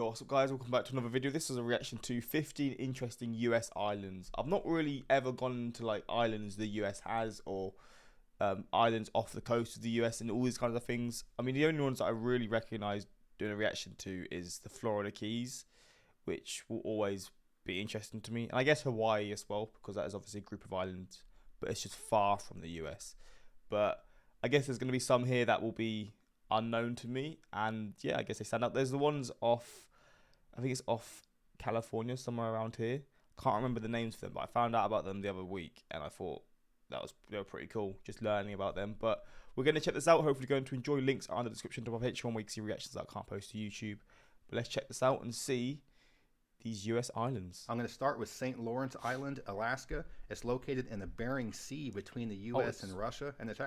What's up, guys? Welcome back to another video. This is a reaction to 15 interesting US islands. I've not really ever gone into like islands the US has, or islands off the coast of the US and all these kinds of things. I mean, the only ones that I really recognize doing a reaction to is the Florida Keys, which will always be interesting to me. And I guess Hawaii as well, because that is obviously a group of islands, but it's just far from the US. But I guess there's going to be some here that will be unknown to me, and yeah, I guess they stand out. There's the ones off, I think it's off California, somewhere around here. Can't remember the names of them, but I found out about them the other week, and I thought they were pretty cool, just learning about them. But we're going to check this out. Hopefully going to enjoy. Links are in the description to my Patreon where you can see reactions that I can't post to YouTube. But let's check this out and see these US islands. I'm going to start with St. Lawrence Island, Alaska. It's located in the Bering Sea between the US and Russia, and it's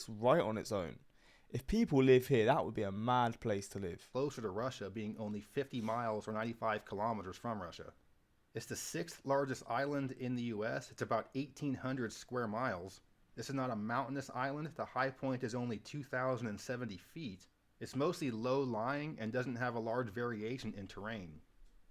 right on its own. If people live here, that would be a mad place to live. Closer to Russia, being only 50 miles or 95 kilometers from Russia. It's the 6th largest island in the US. It's about 1,800 square miles. This is not a mountainous island. The high point is only 2,070 feet. It's mostly low-lying and doesn't have a large variation in terrain.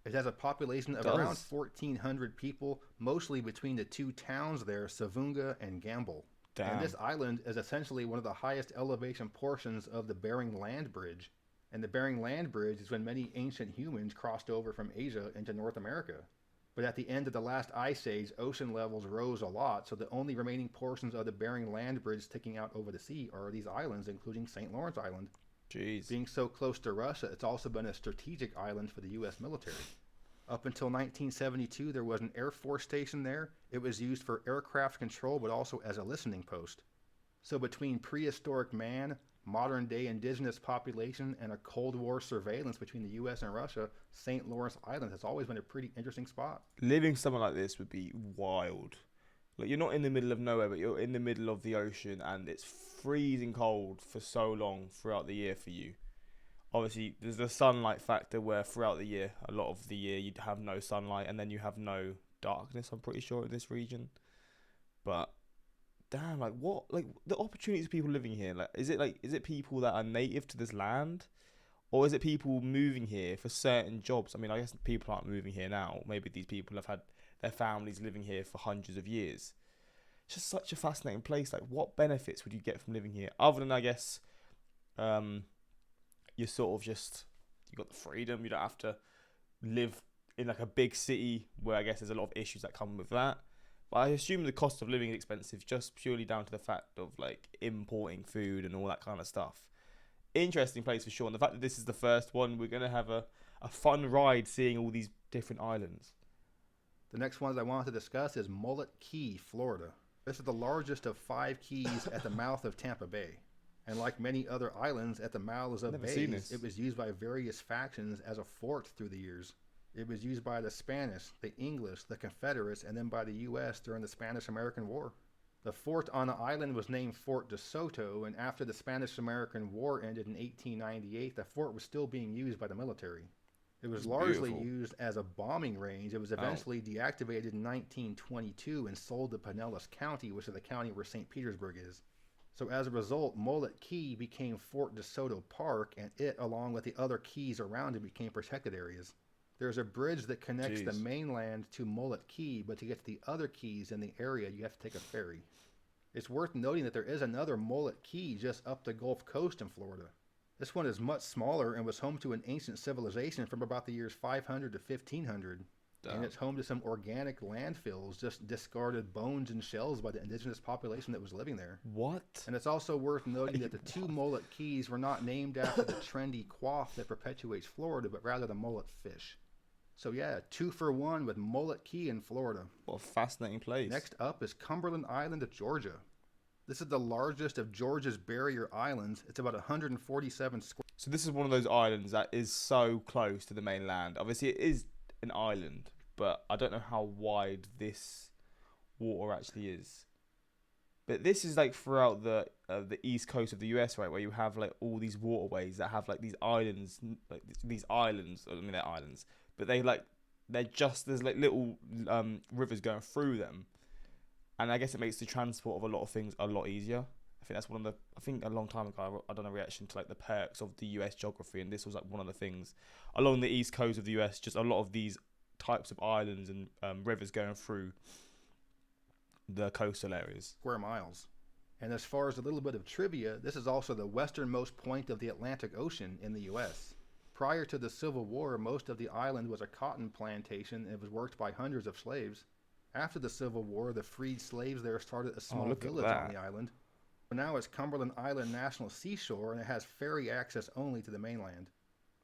It has a population of around 1,400 people, mostly between the two towns there, Savunga and Gamble. Damn. And this island is essentially one of the highest elevation portions of the Bering Land Bridge. And the Bering Land Bridge is when many ancient humans crossed over from Asia into North America. But at the end of the last ice age, ocean levels rose a lot, so the only remaining portions of the Bering Land Bridge sticking out over the sea are these islands, including St. Lawrence Island. Jeez. Being so close to Russia, it's also been a strategic island for the U.S. military. Up until 1972, there was an Air Force station there. It was used for aircraft control, but also as a listening post. So between prehistoric man, modern-day indigenous population, and a Cold War surveillance between the U.S. and Russia, St. Lawrence Island has always been a pretty interesting spot. Living somewhere like this would be wild. Like, you're not in the middle of nowhere, but you're in the middle of the ocean, and it's freezing cold for so long throughout the year for you. Obviously, there's the sunlight factor where throughout the year, a lot of the year, you'd have no sunlight, and then you have no darkness, I'm pretty sure, in this region. But damn, like, what, like, the opportunities of people living here, like, is it people that are native to this land, or is it people moving here for certain jobs? I mean, I guess people aren't moving here now. Maybe these people have had their families living here for hundreds of years. It's just such a fascinating place. Like, what benefits would you get from living here, other than, I guess, you're sort of just, you got the freedom. You don't have to live in like a big city where I guess there's a lot of issues that come with that. But I assume the cost of living is expensive just purely down to the fact of like importing food and all that kind of stuff. Interesting place for sure. And the fact that this is the first one, we're going to have a fun ride seeing all these different islands. The next one I want to discuss is Mullet Key, Florida. This is the largest of 5 keys at the mouth of Tampa Bay. And like many other islands at the mouths of bays, it was used by various factions as a fort through the years. It was used by the Spanish, the English, the Confederates, and then by the U.S. during the Spanish-American War. The fort on the island was named Fort de Soto, and after the Spanish-American War ended in 1898, the fort was still being used by the military. It was largely used as a bombing range. It was eventually deactivated in 1922 and sold to Pinellas County, which is the county where St. Petersburg is. So as a result, Mullet Key became Fort de Soto Park, and it, along with the other keys around it, became protected areas. There's a bridge that connects the mainland to Mullet Key, but to get to the other keys in the area, you have to take a ferry. It's worth noting that there is another Mullet Key just up the Gulf Coast in Florida. This one is much smaller and was home to an ancient civilization from about the years 500 to 1500. And it's home to some organic landfills, just discarded bones and shells by the indigenous population that was living there. What? And it's also worth noting that the 2 Mullet Keys were not named after the trendy quaff that perpetuates Florida, but rather the mullet fish. So yeah, 2 for 1 with Mullet Key in Florida. What a fascinating place. Next up is Cumberland Island of Georgia. This is the largest of Georgia's barrier islands. It's about 147 square. So this is one of those islands that is so close to the mainland. Obviously, it is an island, but I don't know how wide this water actually is. But this is like throughout the east coast of the US, right, where you have like all these waterways that have like these islands, like these islands. I mean, they're islands, but they're just, there's like little rivers going through them, and I guess it makes the transport of a lot of things a lot easier. think that's one of the. I think a long time ago I done a reaction to like the perks of the US geography, and this was like one of the things along the east coast of the US. Just a lot of these types of islands and rivers going through the coastal areas. Square miles. And as far as a little bit of trivia, this is also the westernmost point of the Atlantic Ocean in the U.S. Prior to the Civil War, most of the island was a cotton plantation and it was worked by hundreds of slaves. After the Civil War, the freed slaves there started a small village on the island. Now it's Cumberland Island National Seashore, and it has ferry access only to the mainland.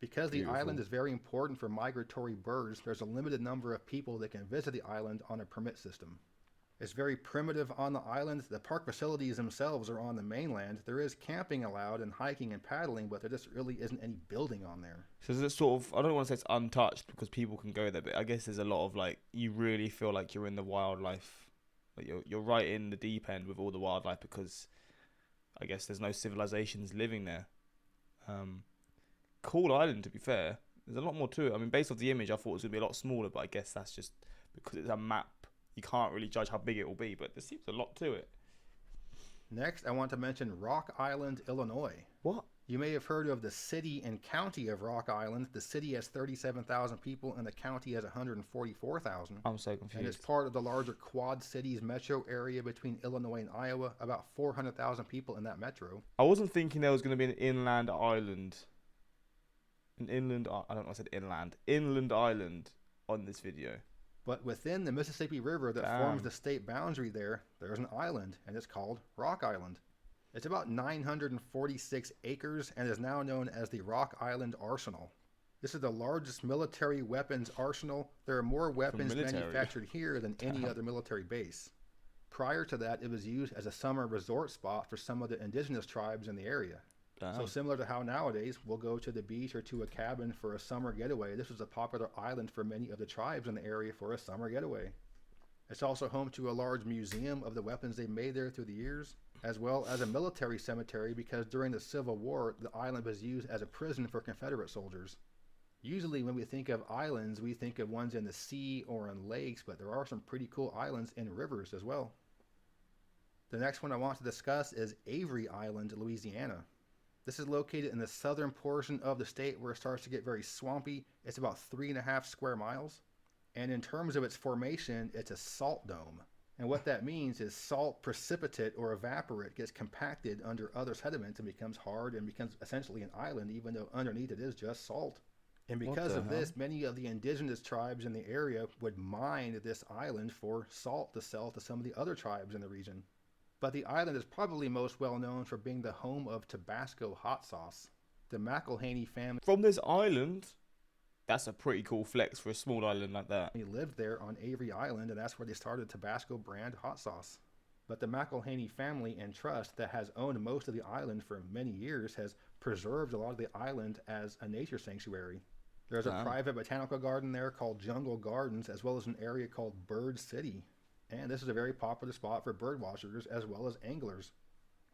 Because the island is very important for migratory birds, there's a limited number of people that can visit the island on a permit system. It's very primitive on the island. The park facilities themselves are on the mainland. There is camping allowed and hiking and paddling, but there just really isn't any building on there. So is it sort of, I don't want to say it's untouched because people can go there, but I guess there's a lot of like, you really feel like you're in the wildlife. Like you're right in the deep end with all the wildlife because I guess there's no civilizations living there. Cool island, to be fair. There's a lot more to it. I mean, based off the image, I thought it was going to be a lot smaller, but I guess that's just because it's a map. You can't really judge how big it will be, but there seems a lot to it. Next, I want to mention Rock Island, Illinois. What? You may have heard of the city and county of Rock Island. The city has 37,000 people and the county has 144,000. I'm so confused. And it's part of the larger Quad Cities metro area between Illinois and Iowa, about 400,000 people in that metro. I wasn't thinking there was going to be an inland island. I don't know if I said inland. Inland island on this video. But within the Mississippi River that forms the state boundary there's an island, and it's called Rock Island. It's about 946 acres and is now known as the Rock Island Arsenal. This is the largest military weapons arsenal. There are more weapons manufactured here than any other military base. Prior to that, it was used as a summer resort spot for some of the indigenous tribes in the area. So similar to how nowadays we'll go to the beach or to a cabin for a summer getaway, this was a popular island for many of the tribes in the area for a summer getaway. It's also home to a large museum of the weapons they made there through the years, as well as a military cemetery because during the Civil War, the island was used as a prison for Confederate soldiers. Usually when we think of islands, we think of ones in the sea or in lakes, but there are some pretty cool islands in rivers as well. The next one I want to discuss is Avery Island, Louisiana. This is located in the southern portion of the state where it starts to get very swampy. It's about 3.5 square miles. And in terms of its formation, it's a salt dome. And what that means is salt precipitate or evaporate gets compacted under other sediments and becomes hard and becomes essentially an island, even though underneath it is just salt. And because of this, many of the indigenous tribes in the area would mine this island for salt to sell to some of the other tribes in the region. But the island is probably most well known for being the home of Tabasco hot sauce. The McElhaney family from this island, that's a pretty cool flex for a small island like that. He lived there on Avery Island, and that's where they started Tabasco brand hot sauce. But the McElhaney family and trust that has owned most of the island for many years has preserved a lot of the island as a nature sanctuary. There's a private botanical garden there called Jungle Gardens, as well as an area called Bird City. And this is a very popular spot for bird watchers as well as anglers.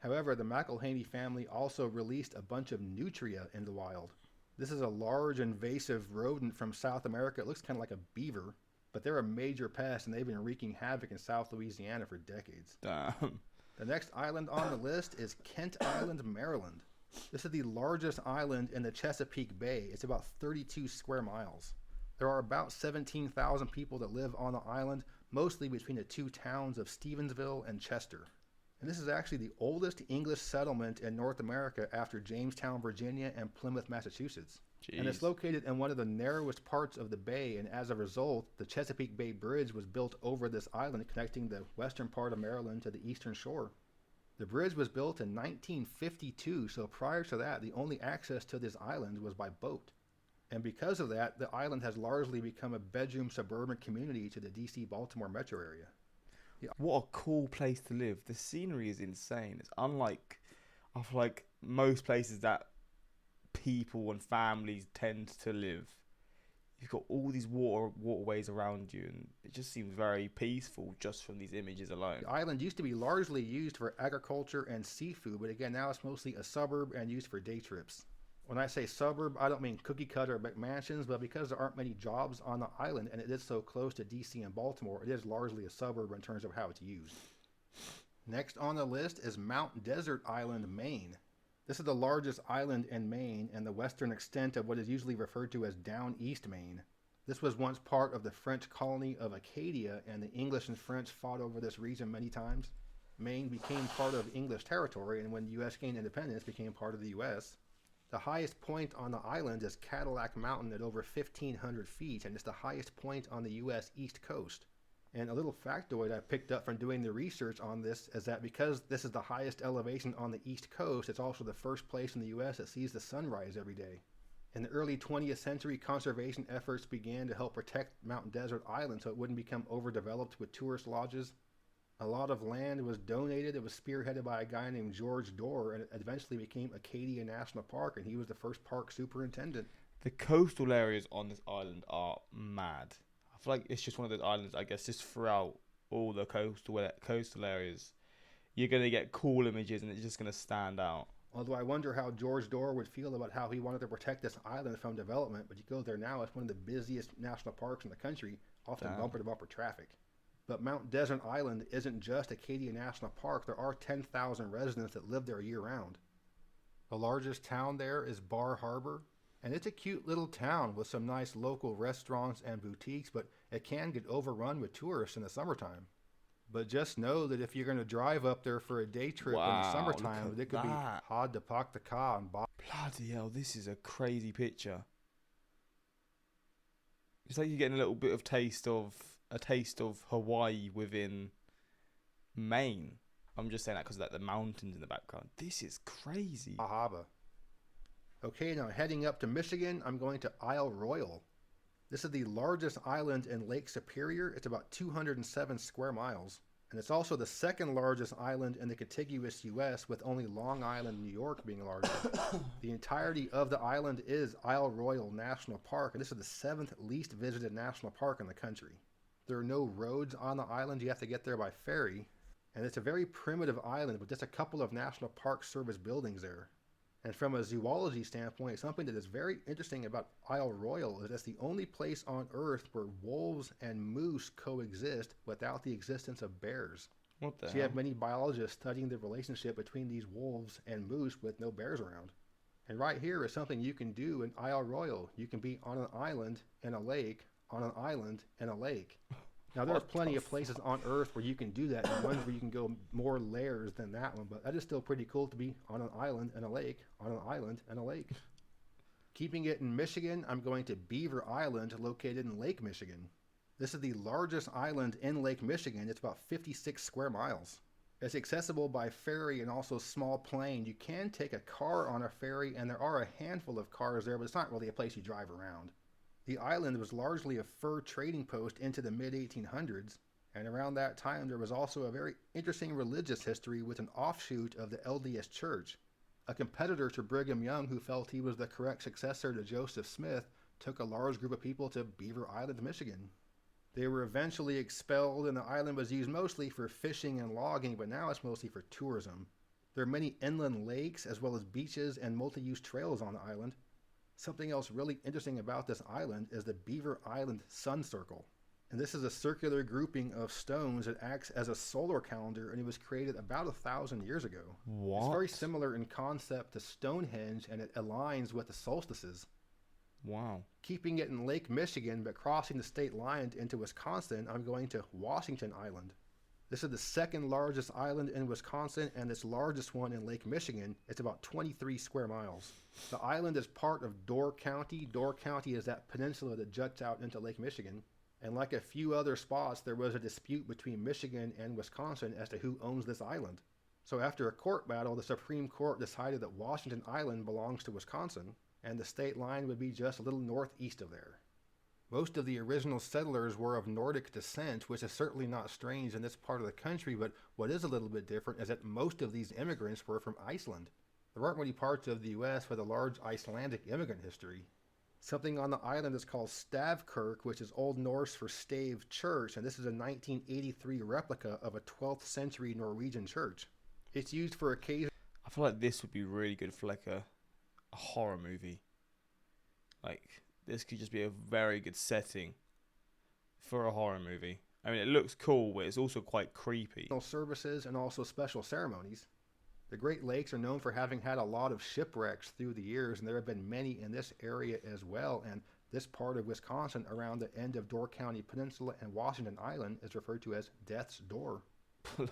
However, the McElhaney family also released a bunch of nutria in the wild. This is a large invasive rodent from South America. It looks kind of like a beaver, but they're a major pest and they've been wreaking havoc in South Louisiana for decades. The next island on the list is Kent Island, Maryland. This is the largest island in the Chesapeake Bay. It's about 32 square miles. There are about 17,000 people that live on the island, mostly between the two towns of Stevensville and Chester. And this is actually the oldest English settlement in North America after Jamestown, Virginia, and Plymouth, Massachusetts. Jeez. And it's located in one of the narrowest parts of the bay, and as a result, the Chesapeake Bay Bridge was built over this island, connecting the western part of Maryland to the eastern shore. The bridge was built in 1952, so prior to that, the only access to this island was by boat. And because of that, the island has largely become a bedroom suburban community to the DC-Baltimore metro area. Yeah. What a cool place to live. The scenery is insane. It's unlike, I feel like, most places that people and families tend to live. You've got all these waterways around you, and it just seems very peaceful just from these images alone. The island used to be largely used for agriculture and seafood, but again, now it's mostly a suburb and used for day trips. When I say suburb, I don't mean cookie cutter McMansions, but because there aren't many jobs on the island and it is so close to DC and Baltimore, it is largely a suburb in terms of how it's used. Next on the list is Mount Desert Island, Maine. This is the largest island in Maine and the western extent of what is usually referred to as Down East Maine. This was once part of the French colony of Acadia, and the English and French fought over this region many times. Maine became part of English territory, and when the U.S. gained independence, became part of the U.S. The highest point on the island is Cadillac Mountain at over 1,500 feet, and it's the highest point on the U.S. East Coast. And a little factoid I picked up from doing the research on this is that because this is the highest elevation on the East Coast, it's also the first place in the U.S. that sees the sunrise every day. In the early 20th century, conservation efforts began to help protect Mount Desert Island so it wouldn't become overdeveloped with tourist lodges. A lot of land was donated. It was spearheaded by a guy named George Dorr, and it eventually became Acadia National Park, and he was the first park superintendent. The coastal areas on this island are mad. I feel like it's just one of those islands, I guess, just throughout all the coastal areas, you're going to get cool images and it's just going to stand out. Although I wonder how George Dorr would feel about how he wanted to protect this island from development, but you go there now, it's one of the busiest national parks in the country, often bumper-to-bumper traffic. But Mount Desert Island isn't just Acadia National Park. There are 10,000 residents that live there year-round. The largest town there is Bar Harbor, and it's a cute little town with some nice local restaurants and boutiques, but it can get overrun with tourists in the summertime. But just know that if you're going to drive up there for a day trip in the summertime, it could be hard to park the car and buy. Bloody hell, this is a crazy picture. It's like you're getting a little bit of taste of Hawaii within Maine. I'm just saying that because of like the mountains in the background. This is crazy. Ahaba. Okay, now heading up to Michigan, I'm going to Isle Royale. This is the largest island in Lake Superior. It's about 207 square miles. And it's also the second largest island in the contiguous U.S., with only Long Island, New York being larger. The entirety of the island is Isle Royale National Park, and this is the 7th least visited national park in the country. There are no roads on the island. You have to get there by ferry. And it's a very primitive island with just a couple of National Park Service buildings there. And from a zoology standpoint, something that is very interesting about Isle Royale is it's the only place on Earth where wolves and moose coexist without the existence of bears. What the hell? You have many biologists studying the relationship between these wolves and moose with no bears around. And right here is something you can do in Isle Royale. You can be on an island in a lake, on an island in a lake. Now, there are plenty of places on Earth where you can do that, and ones where you can go more layers than that one, but that is still pretty cool to be on an island and a lake, on an island and a lake. Keeping it in Michigan, I'm going to Beaver Island, located in Lake Michigan. This is the largest island in Lake Michigan. It's about 56 square miles. It's accessible by ferry and also small plane. You can take a car on a ferry, and there are a handful of cars there, but it's not really a place you drive around. The island was largely a fur trading post into the mid-1800s, and around that time there was also a very interesting religious history with an offshoot of the LDS Church. A competitor to Brigham Young, who felt he was the correct successor to Joseph Smith, took a large group of people to Beaver Island, Michigan. They were eventually expelled, and the island was used mostly for fishing and logging, but now it's mostly for tourism. There are many inland lakes as well as beaches and multi-use trails on the island. Something else really interesting about this island is the Beaver Island Sun Circle. And this is a circular grouping of stones that acts as a solar calendar, and it was created about 1,000 years ago. What? It's very similar in concept to Stonehenge, and it aligns with the solstices. Wow. Keeping it in Lake Michigan, but crossing the state line into Wisconsin, I'm going to Washington Island. This is the second largest island in Wisconsin and its largest one in Lake Michigan. It's about 23 square miles. The island is part of Door County. Door County is that peninsula that juts out into Lake Michigan. And like a few other spots, there was a dispute between Michigan and Wisconsin as to who owns this island. So after a court battle, the Supreme Court decided that Washington Island belongs to Wisconsin, and the state line would be just a little northeast of there. Most of the original settlers were of Nordic descent, which is certainly not strange in this part of the country, but what is a little bit different is that most of these immigrants were from Iceland. There aren't many parts of the U.S. with a large Icelandic immigrant history. Something on the island is called Stavkirk, which is Old Norse for stave church, and this is a 1983 replica of a 12th century Norwegian church. It's used for occasion. I feel like this would be really good for like a horror movie. Like, this could just be a very good setting for a horror movie. I mean, it looks cool, but it's also quite creepy. Services and also special ceremonies. The Great Lakes are known for having had a lot of shipwrecks through the years, and there have been many in this area as well. And this part of Wisconsin, around the end of Door County Peninsula and Washington Island, is referred to as Death's Door.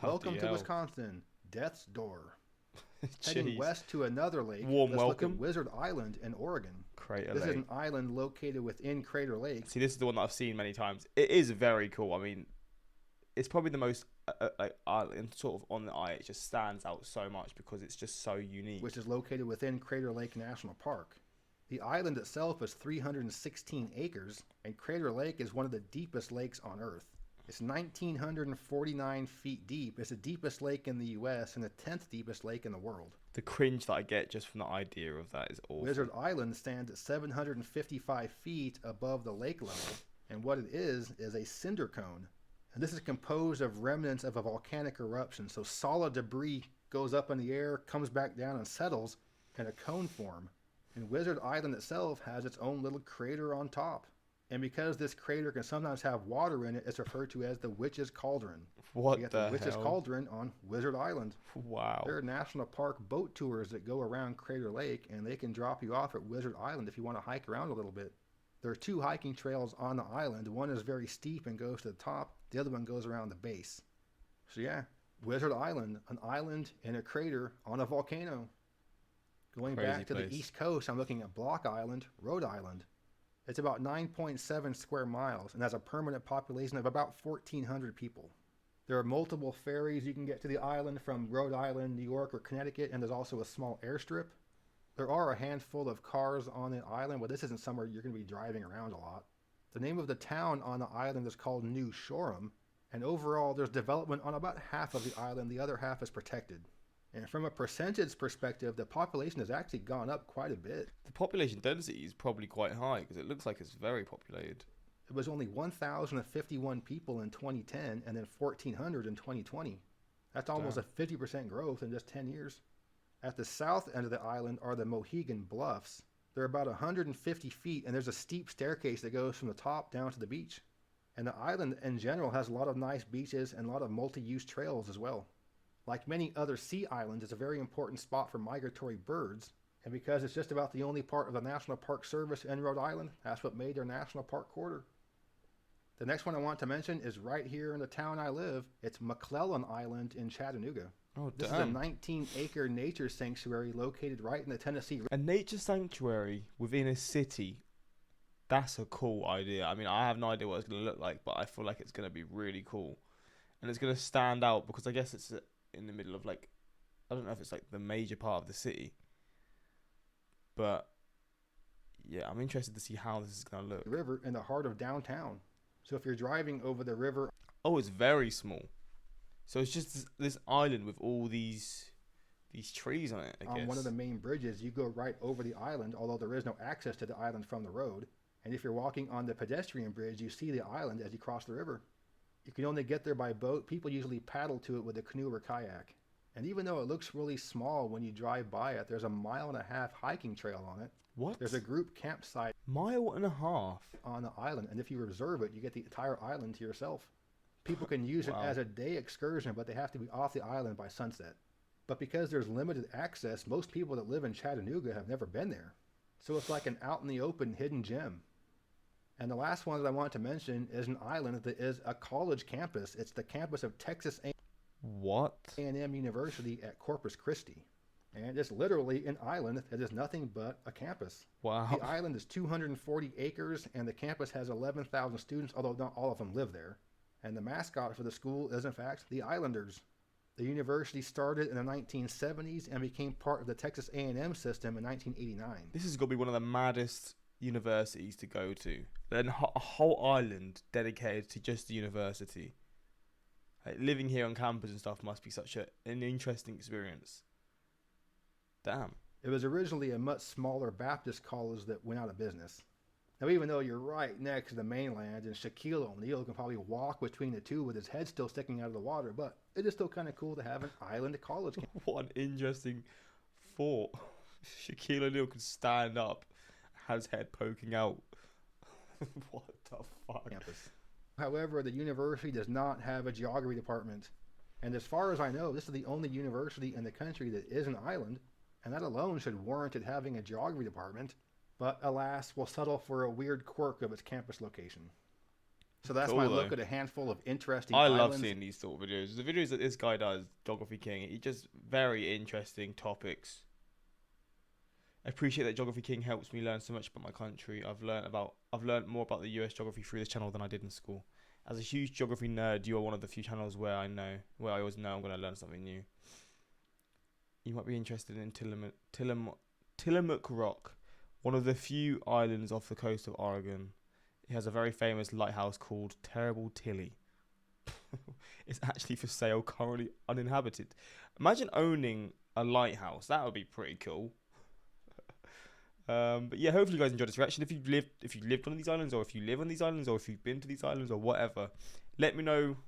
Welcome to Wisconsin, Death's Door. Heading west to another lake, warm let's welcome. Look at Wizard Island in Oregon. Crater This Lake. is an island located within Crater Lake. See, this is the one that I've seen many times. It is very cool. I mean, it's probably the most island sort of on the eye. It just stands out so much because it's just so unique. Which is located within Crater Lake National Park. The island itself is 316 acres, and Crater Lake is one of the deepest lakes on Earth. It's 1,949 feet deep. It's the deepest lake in the U.S. and the 10th deepest lake in the world. The cringe that I get just from the idea of that is awful. Wizard Island stands at 755 feet above the lake level, and what it is a cinder cone. And this is composed of remnants of a volcanic eruption, so solid debris goes up in the air, comes back down, and settles in a cone form. And Wizard Island itself has its own little crater on top. And because this crater can sometimes have water in it, it's referred to as the Witch's Cauldron. What you get the Witch's hell? Cauldron on Wizard Island. Wow. There are national park boat tours that go around Crater Lake, and they can drop you off at Wizard Island if you want to hike around a little bit. There are 2 hiking trails on the island. One is very steep and goes to the top. The other one goes around the base. So yeah, Wizard Island, an island in a crater on a volcano. Going Crazy back to place. the east coast, I'm looking at Block Island, Rhode Island. It's about 9.7 square miles and has a permanent population of about 1,400 people. There are multiple ferries you can get to the island from Rhode Island, New York, or Connecticut, and there's also a small airstrip. There are a handful of cars on the island, but this isn't somewhere you're going to be driving around a lot. The name of the town on the island is called New Shoreham, and overall there's development on about half of the island. The other half is protected. And from a percentage perspective, the population has actually gone up quite a bit. The population density is probably quite high because it looks like it's very populated. It was only 1,051 people in 2010 and then 1,400 in 2020. That's almost a 50% growth in just 10 years. At the south end of the island are the Mohegan Bluffs. They're about 150 feet, and there's a steep staircase that goes from the top down to the beach. And the island in general has a lot of nice beaches and a lot of multi-use trails as well. Like many other sea islands, it's a very important spot for migratory birds, and because it's just about the only part of the National Park Service in Rhode Island, that's what made their National Park Quarter. The next one I want to mention is right here in the town I live. It's McClellan Island in Chattanooga. Oh, This is a 19-acre nature sanctuary located right in the Tennessee River. A nature sanctuary within a city. That's a cool idea. I mean, I have no idea what it's going to look like, but I feel like it's going to be really cool. And it's going to stand out because I guess it's in the middle of, like, I don't know if it's like the major part of the city. But yeah, I'm interested to see how this is going to look. River in the heart of downtown. So if you're driving over the river... Oh, it's very small. So it's just this island with all these trees on it, I guess. On one of the main bridges, you go right over the island, although there is no access to the island from the road. And if you're walking on the pedestrian bridge, you see the island as you cross the river. You can only get there by boat. People usually paddle to it with a canoe or kayak. And even though it looks really small when you drive by it, there's a 1.5 mile hiking trail on it. What? There's a group campsite 1.5 miles on the island, and if you reserve it, you get the entire island to yourself. People can use it as a day excursion, but they have to be off the island by sunset. But because there's limited access, most people that live in Chattanooga have never been there. So it's like an out in the open hidden gem. And the last one that I want to mention is an island that is a college campus. It's the campus of Texas A&M University at Corpus Christi. And it's literally an island that is nothing but a campus. Wow. The island is 240 acres, and the campus has 11,000 students, although not all of them live there. And the mascot for the school is, in fact, the Islanders. The university started in the 1970s and became part of the Texas A&M system in 1989. This is going to be one of the maddest universities to go to. Then a whole island dedicated to just the university. Like, living here on campus and stuff must be such an interesting experience. Damn. It was originally a much smaller Baptist college that went out of business. Now, even though you're right next to the mainland, and Shaquille O'Neal can probably walk between the two with his head still sticking out of the water, but it is still kind of cool to have an island college campus. What an interesting thought. Shaquille O'Neal could stand up, have his head poking out. What the fuck? Campus. However, the university does not have a geography department. And as far as I know, this is the only university in the country that is an island, and that alone should warrant it having a geography department. But alas, we'll settle for a weird quirk of its campus location. So that's my look at a handful of interesting islands. I love seeing these sort of videos. The videos that this guy does, Geography King, he just very interesting topics. I appreciate that Geography King helps me learn so much about my country. I've learned more about the US geography through this channel than I did in school. As a huge geography nerd, you are one of the few channels where I always know I'm going to learn something new. You might be interested in Tillamook Rock, one of the few islands off the coast of Oregon. It has a very famous lighthouse called Terrible Tilly. It's actually for sale, currently uninhabited. Imagine owning a lighthouse. That would be pretty cool. But yeah, hopefully you guys enjoyed this reaction. If you lived on these islands, or if you live on these islands, or if you've been to these islands, or whatever, let me know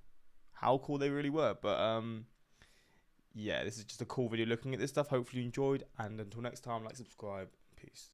how cool they really were. But yeah, this is just a cool video looking at this stuff. Hopefully you enjoyed, and until next time, like, subscribe, peace.